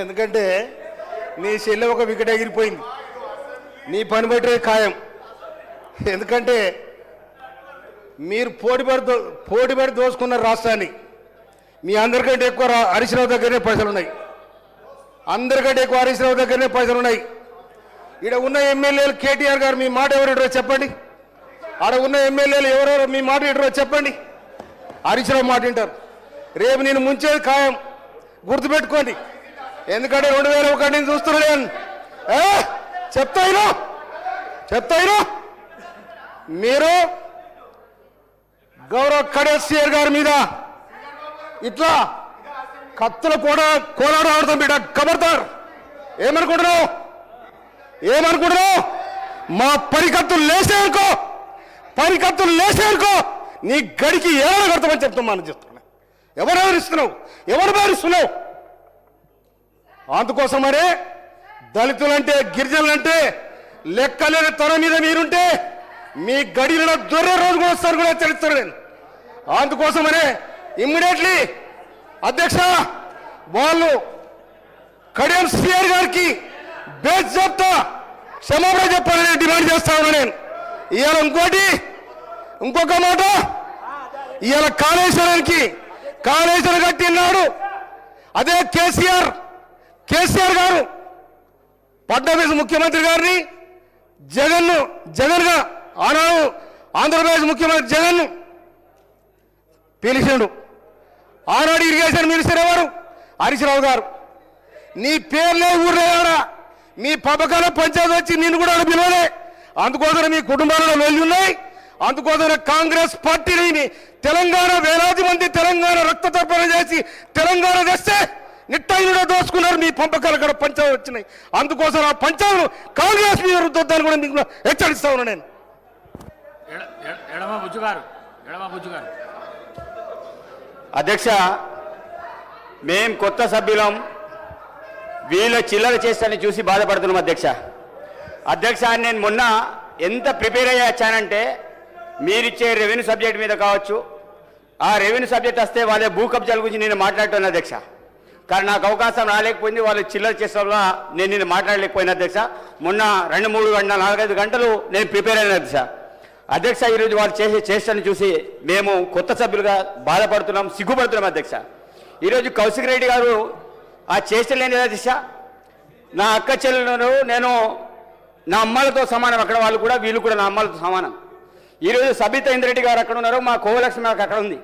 ఎందుకంటే నీ చెల్లె ఒక వికెట్ ఎగిరిపోయింది, నీ పని బట్టే ఖాయం. ఎందుకంటే మీరు పోటీపడి దోసుకున్న రాష్ట్రాన్ని. మీ అందరికంటే ఎక్కువ హరీష్ రావు దగ్గరనే పైసలు ఉన్నాయి, అందరికంటే ఎక్కువ హరీష్ రావు దగ్గరనే పైసలు ఉన్నాయి. ఇక్కడ ఉన్న ఎమ్మెల్యేలు కేటీఆర్ గారు మీ మాట ఎవరు ఇడరో చెప్పండి, ఆడ ఉన్న ఎమ్మెల్యేలు ఎవరెవరో మీ మాట ఇడరో చెప్పండి. హరీష్ రావు మాట వింటారు. రేపు నేను ముంచేది ఖాయం, గుర్తుపెట్టుకోండి. ఎందుకంటే 2001 నుంచి చూస్తున్నాను. చెప్తాయినా మీరు గౌరవ కడేశ్వర్ గారి మీద ఇట్లా కత్తుల కూడా కోలాడ ఆడుతాం బిడ్డ. కబర్దార్. ఏమనుకుంటున్నావు? మా పరికత్తులు లేసేనుకో నీ గడికి ఏమైనా కడతామని చెప్తామని చెప్తున్నా. ఎవరు బెదిరిస్తున్నావు? అందుకోసమనే దళితులంటే గిరిజనులంటే లెక్కలేని తన మీద మీరుంటే మీ గడిలో దొర్రే రోజు కూడా వస్తారు కూడా తెలుస్తారు. నేను అందుకోసమనే ఇమ్మీడియట్లీ అధ్యక్ష వాళ్ళు కడియం సిఆర్ గారికి బేస్ చెప్తా క్షమాపణ చెప్పాలని డిమాండ్ చేస్తా ఉన్నా. నేను ఇవాళ ఇంకొక మాట, ఇవాళ కాళేశ్వరం కట్టినాడు అదే కేసీఆర్ గారు ఫడ్నవీస్ ముఖ్యమంత్రి గారిని జగన్ గా ఆనాడు ఆంధ్రప్రదేశ్ ముఖ్యమంత్రి జగన్ పిలిచాడు. ఆనాడు ఇరిగేషన్ మినిస్టర్ ఎవరు? హరీష్ రావు గారు. నీ పేర్లే ఊర్లేడా? మీ పథకాల పంచాయతీ వచ్చి నిన్ను కూడా పిలవలే. అందుకోసం మీ కుటుంబాలలో వెళ్ళి ఉన్నాయి. అందుకోసం కాంగ్రెస్ పార్టీని తెలంగాణ వేలాది మంది తెలంగాణ రక్త తర్పణ చేసి తెలంగాణ తెస్తే నిట్టైన దోసుకున్నారు. మీ పంపకాల కూడా పంచాయతీ వచ్చినాయి. అందుకోసం ఆ పంచాయతీలు కాంగ్రెస్ మీద రుద్దాన్ని కూడా మీకు హెచ్చరిస్తా ఉన్నా. నేను అధ్యక్ష, మేం కొత్త సభ్యులం, వీళ్ళ చిల్లర చేస్తానని చూసి బాధపడుతున్నాం. అధ్యక్ష నేను మొన్న ఎంత ప్రిపేర్ అయ్యి వచ్చానంటే మీరిచ్చే రెవెన్యూ సబ్జెక్ట్ మీద కావచ్చు, ఆ రెవెన్యూ సబ్జెక్ట్ వస్తే వాళ్ళ భూ కబ్జాల గురించి నేను మాట్లాడుతున్నాను అధ్యక్ష. కానీ నాకు అవకాశం రాలేకపోయింది, వాళ్ళు చిల్లర చేసే వల్ల నేను నిన్ను మాట్లాడలేకపోయినా అధ్యక్ష. మొన్న 2-3 గంటలు 4-5 గంటలు నేను ప్రిపేర్ అయిన అధ్యక్ష. ఈరోజు వాళ్ళు చేసే చేష్టని చూసి మేము కొత్త సభ్యులుగా బాధపడుతున్నాం, సిగ్గుపడుతున్నాం అధ్యక్ష. ఈరోజు కౌశిక్ రెడ్డి గారు ఆ చేష్టలు ఏంటి అధ్యక్ష? నా అక్క చెల్లెలను నేను నా అమ్మాలతో సమానం, అక్కడ వాళ్ళు కూడా వీళ్ళు కూడా నా అమ్మాలతో సమానం. ఈరోజు సబితా ఇంద్రెడ్డి గారు అక్కడ ఉన్నారు, మా కోవలక్ష్మి నాకు అక్కడ ఉంది.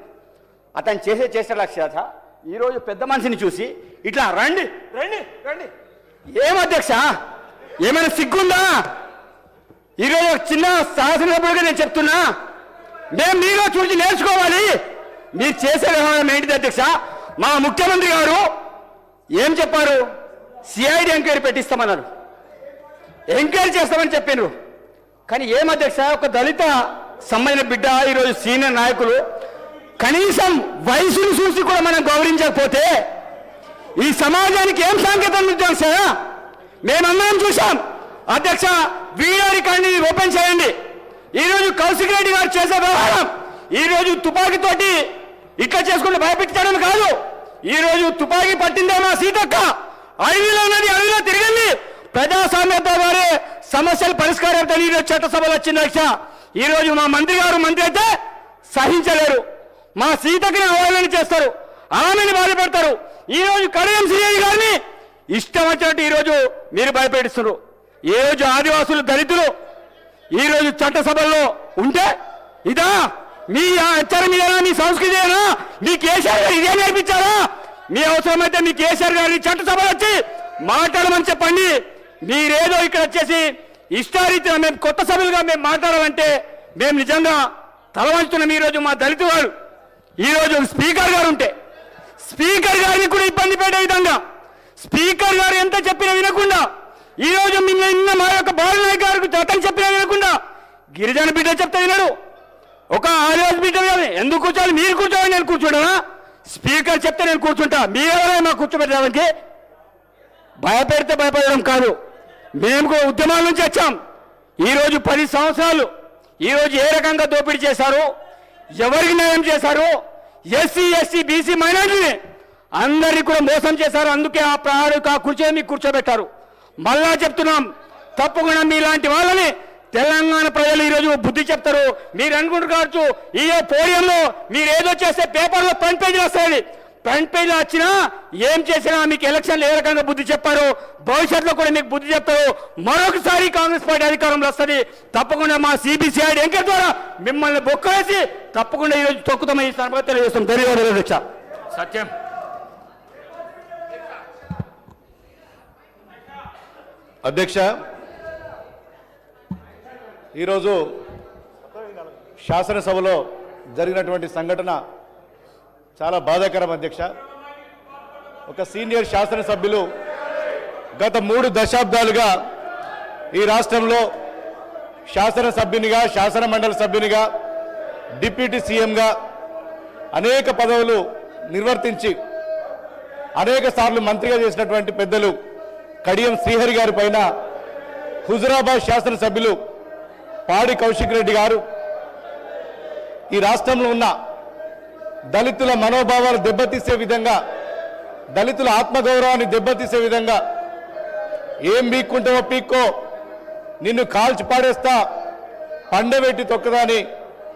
అతను చేసే చేష్ట లక్ష్యాత ఈరోజు పెద్ద మనిషిని చూసి ఇట్లా రండి రండి రండి. ఏమధ్యక్ష ఏమైనా సిగ్గుందా? ఈరోజు చిన్న శాసనసభ్యుడిగా నేను చెప్తున్నా, మేము మీలో చూసి నేర్చుకోవాలి. మీరు చేసే వ్యవహారం ఏంటిది అధ్యక్ష? మా ముఖ్యమంత్రి గారు ఏం చెప్పారు? సిఐడి ఎంక్వైరీ పెట్టిస్తామన్నారు, ఎంక్వైరీ చేస్తామని చెప్పారు. కానీ ఏం అధ్యక్ష, ఒక దళిత సంబంధించిన బిడ్డ ఈరోజు సీనియర్ నాయకులు కనీసం వయసును చూసి కూడా మనం గౌరవించకపోతే ఈ సమాజానికి ఏం సంకేతం ఇద్దాం సార్? మేమందరం చూసాం అధ్యక్ష. వీడియో రికార్డుని ఓపెన్ చేయండి. ఈరోజు కౌశిక్ రెడ్డి గారు చేసే వ్యవహారం ఈరోజు తుపాకీతోటి ఇట్లా చేసుకుంటూ భయపెట్టడం కాదు. ఈరోజు తుపాకీ పట్టిందే మా సీతక్క, అడవిలో ఉన్నది, అడవిలో తిరిగింది. ప్రజాస్వామ్యత వారే సమస్యలు పరిష్కారం ఈరోజు చట్టసభలో వచ్చింది అధ్యక్ష. ఈరోజు మా మంత్రి అయితే సహించలేరు, మా సీతకిని అవహేళన చేస్తారు, ఆమెని బాధపెడతారు. ఈరోజు కడియం సిఐ గారిని ఇష్టం వచ్చినట్టు ఈరోజు మీరు భయపెడుతున్నారు. ఏ రోజు ఆదివాసులు దళితులు ఈరోజు చట్టసభల్లో ఉంటే ఇదా మీ ఆచారం ఇదేనా? మీ సంస్కృతి ఏనా? మీ కేసీఆర్ గారు ఇదే నేర్పించారా? మీ అవసరమైతే మీ కేసీఆర్ గారిని చట్టసభలో వచ్చి మాట్లాడమని చెప్పండి. మీరేదో ఇక్కడ వచ్చేసి ఇష్టారీతిగా మేము కొత్త సభ్యులుగా మేము మాట్లాడాలంటే మేము నిజంగా తలవంచుతున్నాం. ఈరోజు మా దళిత వారు ఈరోజు స్పీకర్ గారు ఉంటే స్పీకర్ గారిని కూడా ఇబ్బంది పెట్టే విధంగా స్పీకర్ గారు ఎంత చెప్పినా వినకుండా ఈరోజు నిన్న మా యొక్క బాలనాయక్ గారికి అతను చెప్పినా వినకుండా గిరిజన బిడ్డ చెప్తే వినడు, ఒక ఆదివాసి బిడ్డ ఎందుకు కూర్చోవాలి? మీరు కూర్చోవాలి, నేను కూర్చోడనా? స్పీకర్ చెప్తే నేను కూర్చుంటా, మీరెవరైనా మాకు కూర్చోబెట్టడానికి? భయపెడితే భయపడడం కాదు, మేము కూడా ఉద్యమాల నుంచి వచ్చాం. ఈరోజు 10 సంవత్సరాలు ఈరోజు ఏ రకంగా దోపిడీ చేశారు, ఎవరికి న్యాయం చేశారు? ఎస్సీ ఎస్టీ బీసీ మైనారిటీని అందరినీ కూడా మోసం చేశారు. అందుకే ఆ ప్రాణిక కుర్చీని మీకు కూర్చోబెట్టారు. మళ్ళా చెప్తున్నాం, తప్పకుండా మీలాంటి వాళ్ళని తెలంగాణ ప్రజలు ఈరోజు బుద్ధి చెప్తారు. మీరు అనుకుంటారు కావచ్చు, ఈ పోడియంలో మీరు ఏదో చేస్తే పేపర్లో ఫ్రంట్ పేజీలు వస్తాయి. ఫ్రంట్ పేజీలో వచ్చినా ఏం చేసినా మీకు ఎలక్షన్లు ఏ రకంగా బుద్ధి చెప్పారు, భవిష్యత్తులో కూడా మీకు బుద్ధి చెప్తారు. మరొకసారి కాంగ్రెస్ పార్టీ అధికారంలో వస్తుంది. తప్పకుండా మా సిబిసిఐడి ఎంకర్ ద్వారా మిమ్మల్ని బొక్కవేసి తప్పకుండా ఈరోజు తొక్కుతామని ఈ సందర్భంగా తెలియజేస్తాం. ధన్యవాదాలు అధ్యక్ష. సత్యం. అధ్యక్ష, ఈరోజు శాసనసభలో జరిగినటువంటి సంఘటన చాలా బాధాకరం అధ్యక్ష. ఒక సీనియర్ శాసనసభ్యులు గత 3 దశాబ్దాలుగా ఈ రాష్ట్రంలో శాసనసభ్యునిగా, శాసన మండలి సభ్యునిగా, డిప్యూటీ సీఎంగా అనేక పదవులు నిర్వర్తించి అనేక సార్లు మంత్రిగా చేసినటువంటి పెద్దలు కడియం శ్రీహరి గారి పైన హుజురాబాద్ శాసనసభ్యులు పాడి కౌశిక్ రెడ్డి గారు ఈ రాష్ట్రంలో ఉన్న దళితుల మనోభావాలు దెబ్బతీసే విధంగా, దళితుల ఆత్మగౌరవాన్ని దెబ్బతీసే విధంగా, ఏం పీక్కుంటావో పీక్కో, నిన్ను కాల్చి పాడేస్తా, పండబెట్టి తొక్కదని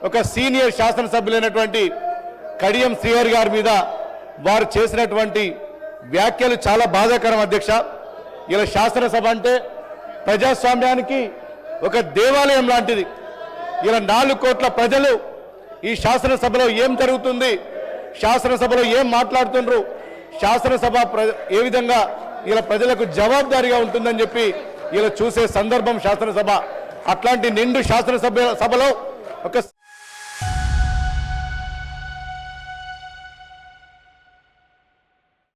ఒక సీనియర్ శాసనసభ్యులైనటువంటి కడియం శ్రీహరి గారి మీద వారు చేసినటువంటి వ్యాఖ్యలు చాలా బాధాకరం అధ్యక్ష. ఇలా శాసనసభ అంటే ప్రజాస్వామ్యానికి ఒక దేవాలయం లాంటిది. ఇలా 4 కోట్ల ప్రజలు ఈ శాసనసభలో ఏం జరుగుతుంది, శాసనసభలో ఏం మాట్లాడుతుండ్రు, శాసనసభ ఏ విధంగా ఇలా ప్రజలకు జవాబుదారీగా ఉంటుందని చెప్పి ఇలా చూసే సందర్భం శాసనసభ. అట్లాంటి నిండు శాసనసభలో ఒక